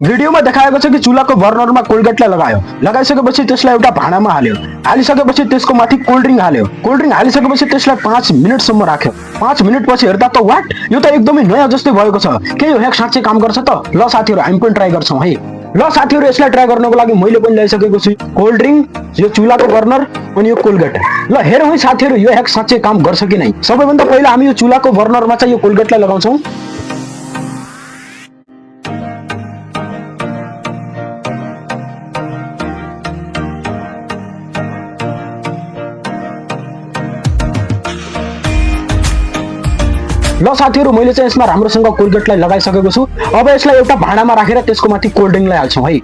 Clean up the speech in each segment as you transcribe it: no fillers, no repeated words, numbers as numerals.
भिडियोमा देखाएको छ कि चुलाको बर्नरमा कोलगेटलाई लगायो, लगाइसकेपछि त्यसलाई एउटा भाँडामा हाल्यो, हालिसकेपछि त्यसको माथि कोल्ड ड्रिङ्क हाल्यो, कोल्ड ड्रिङ्क हालिसकेपछि त्यसलाई 5 मिनेटसम्म राख्यो। 5 मिनेटपछि हेर्दा त वाट, यो त एकदमै नयाँ जस्तै भएको छ। के यो ह्याक साँच्चै काम गर्छ त? ल साथीहरु, हामी पनि ट्राई गर्छौं है। ल साथीहरु, यसलाई ट्राई गर्नको लागि मैले पनि ल्याइसकेको छु कोल्ड ड्रिङ्क, यो चुलाको बर्नर अनि यो कोलगेट। ल हेरौँ है साथीहरु, यो ह्याक साँच्चै काम गर्छ कि नै। सबैभन्दा पहिला हामी यो चुलाको बर्नरमा चाहिँ यो कोलगेटलाई लगाउँछौं। ल साथीहरु, मैले चाहिँ यसमा राम्रोसँग कोलगेटलाई लगाइसकेको छु। अब यसलाई एउटा भाँडामा राखेर त्यसको माथि कोल्ड ड्रिङ्कलाई हाल्छौं है।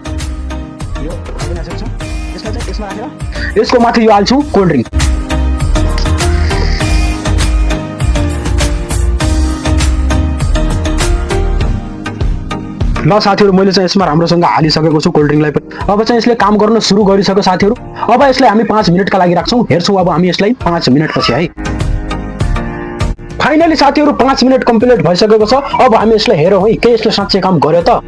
यसको माथि यो हाल्छौं कोल्ड ड्रिङ्क। ल साथीहरु, मैले चाहिँ यसमा राम्रोसँग हालिसकेको छु कोल्ड ड्रिङ्कलाई पनि। अब चाहिँ यसले काम गर्न सुरु गरिसक्यो साथीहरु। अब यसलाई हामी 5 मिनेटका लागि राख्छौं। हेर्छौं अब हामी यसलाई 5 मिनेटपछि है। फाइनली साथीहरु 5 मिनेट कम्प्लिट भइसकेको छ। अब हामी यसलाई हेरौँ है, के यसले साँच्चै काम गर्यो त?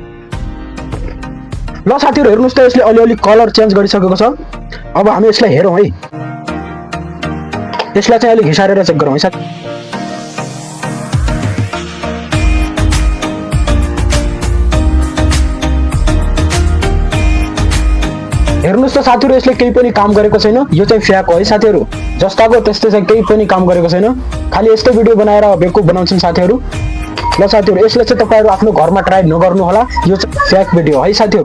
ल साथीहरु, हेर्नुस् त, यसले अलिअलि कलर चेन्ज गरिसकेको छ। अब हामी यसलाई हेरौँ है। यसलाई चाहिँ अलि घिसारेर चेक गरौँ है साथी। हेर्नुस् त साथीहरु, यसले केही पनि काम गरेको छैन। यो चाहिँ फ्याक हो है साथीहरु। जस्ताको त्यस्तै चाहिँ केही पनि काम गरेको छैन। खाली यस्तो भिडियो बनाएर बेवकुफ बनाउँछन् साथीहरु। ल साथीहरु, यसले चाहिँ तपाईहरु आफ्नो घरमा ट्राई नगर्नु होला। यो चाहिँ फ्याक भिडियो है साथीहरु।